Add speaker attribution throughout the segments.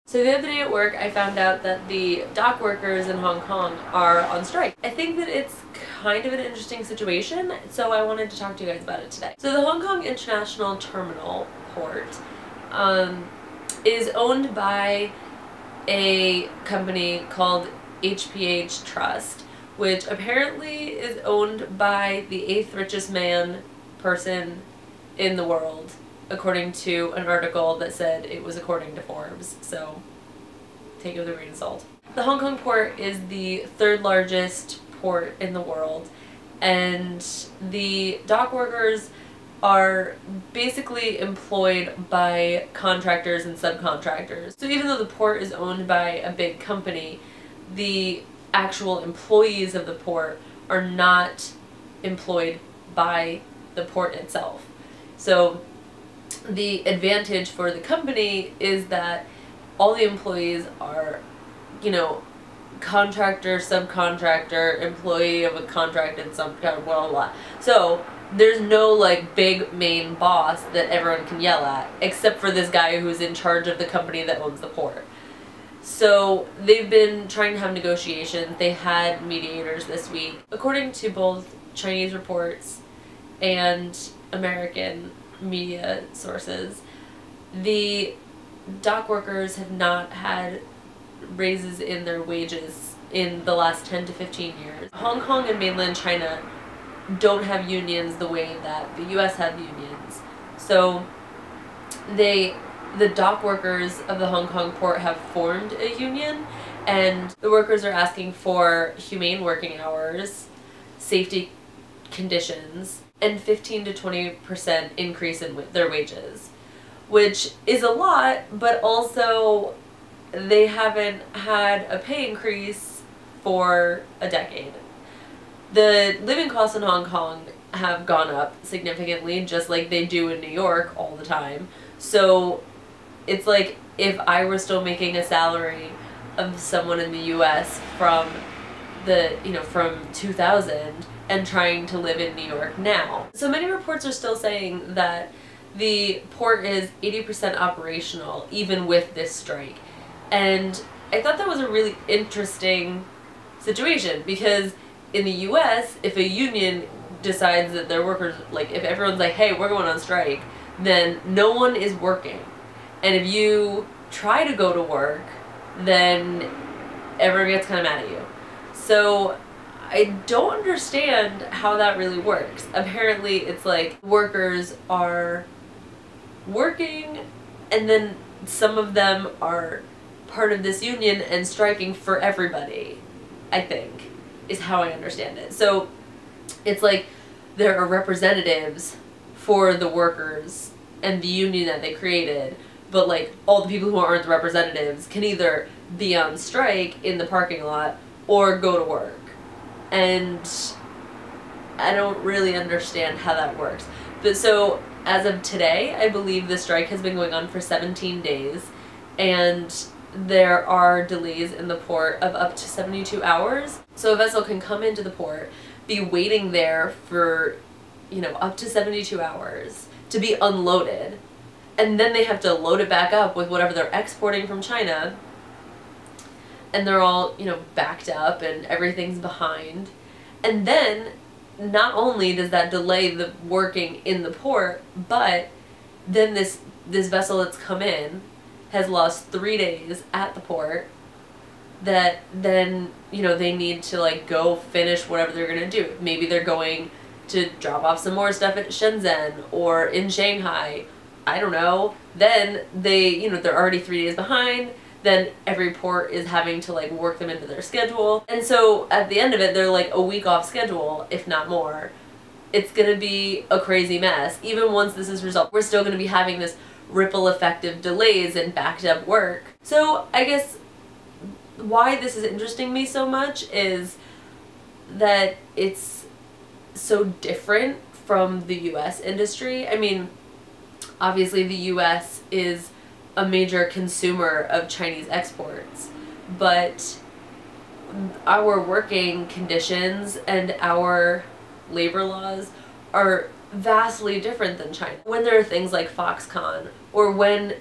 Speaker 1: So the other day at work, I found out that the dock workers in Hong Kong are on strike. I think that it's kind of an interesting situation, so I wanted to talk to you guys about it today. So the Hong Kong International Terminal Port is owned by a company called HPH Trust, which apparently is owned by the 8th richest person in the world, according to an article that said it was according to Forbes, so take it with a grain of salt. The Hong Kong port is the 3rd largest port in the world, and the dock workers are basically employed by contractors and subcontractors. So even though the port is owned by a big company, the actual employees of the port are not employed by the port itself. So the advantage for the company is that all the employees are, contractor, subcontractor, employee of a contracted subcontractor, blah, blah, blah. So there's no big main boss that everyone can yell at, except for this guy who's in charge of the company that owns the port. So they've been trying to have negotiations. They had mediators this week. According to both Chinese reports and American media sources, the dock workers have not had raises in their wages in the last 10 to 15 years. Hong Kong and mainland China don't have unions the way that the US have unions. So the dock workers of the Hong Kong port have formed a union, and the workers are asking for humane working hours, safety conditions, and 15 to 20% increase in their wages, which is a lot, but also they haven't had a pay increase for a decade. The living costs in Hong Kong have gone up significantly, just like they do in New York all the time. So it's like if I were still making a salary of someone in the US from from 2000 and trying to live in New York now. So many reports are still saying that the port is 80% operational even with this strike. And I thought that was a really interesting situation, because in the US, if a union decides that their workers, if everyone's like, hey, we're going on strike, then no one is working. And if you try to go to work, then everyone gets kind of mad at you. So I don't understand how that really works. Apparently it's like workers are working, and then some of them are part of this union and striking for everybody, I think, is how I understand it. So it's like there are representatives for the workers and the union that they created, but all the people who aren't the representatives can either be on strike in the parking lot or go to work. And I don't really understand how that works. But so as of today, I believe the strike has been going on for 17 days, and there are delays in the port of up to 72 hours. So a vessel can come into the port, be waiting there for, up to 72 hours to be unloaded, and then they have to load it back up with whatever they're exporting from China, and they're all, backed up and everything's behind. And then not only does that delay the working in the port, but then this vessel that's come in has lost 3 days at the port, that then, they need to go finish whatever they're going to do. Maybe they're going to drop off some more stuff at Shenzhen or in Shanghai. I don't know. Then they're already 3 days behind. Then every port is having to work them into their schedule. And so at the end of it, they're a week off schedule, if not more. It's going to be a crazy mess. Even once this is resolved, we're still going to be having this ripple effect of delays and backed up work. So I guess why this is interesting me so much is that it's so different from the US industry. I mean, obviously the US is a major consumer of Chinese exports, but our working conditions and our labor laws are vastly different than China. When there are things like Foxconn, or when,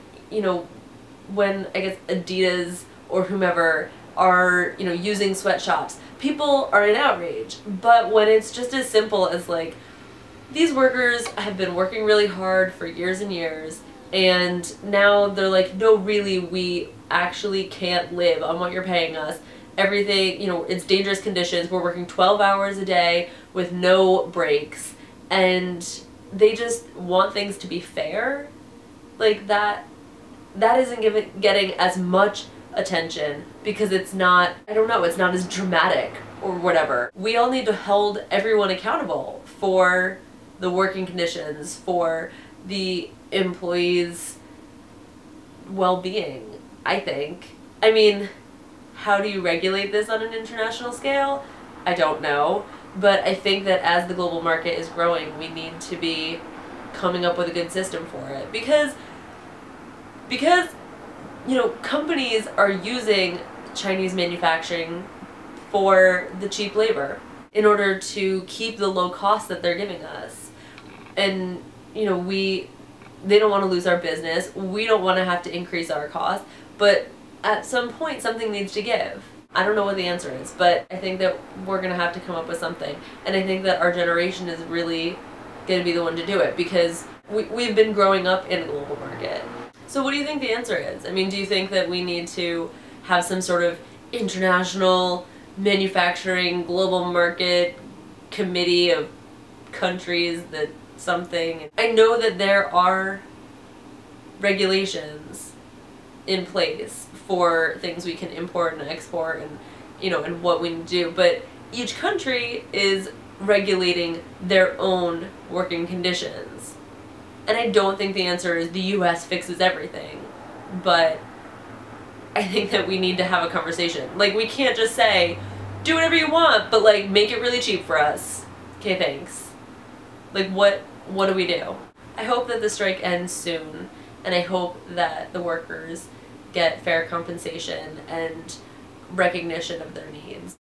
Speaker 1: when I guess Adidas or whomever are, you know, using sweatshops, people are in outrage. But when it's just as simple as like, these workers have been working really hard for years and years, and now they're like, no, really, we actually can't live on what you're paying us. Everything, you know, it's dangerous conditions. We're working 12 hours a day with no breaks, and they just want things to be fair. Like that isn't getting as much attention because it's not, I don't know, it's not as dramatic or whatever. We all need to hold everyone accountable for the working conditions, for the employees' well-being, I think. I mean, how do you regulate this on an international scale? I don't know. But I think that as the global market is growing, we need to be coming up with a good system for it. Because you know, companies are using Chinese manufacturing for the cheap labor in order to keep the low cost that they're giving us. And, you know, they don't want to lose our business. We don't want to have to increase our costs. But at some point, something needs to give. I don't know what the answer is, but I think that we're going to have to come up with something. And I think that our generation is really going to be the one to do it, because we've been growing up in a global market. So what do you think the answer is? I mean, do you think that we need to have some sort of international manufacturing global market committee of countries that something? I know that there are regulations in place for things we can import and export, and, you know, and what we can do, but each country is regulating their own working conditions. And I don't think the answer is the US fixes everything, but I think that we need to have a conversation. Like, we can't just say, do whatever you want, but like, make it really cheap for us. Okay, thanks. Like, what do we do? I hope that the strike ends soon, and I hope that the workers get fair compensation and recognition of their needs.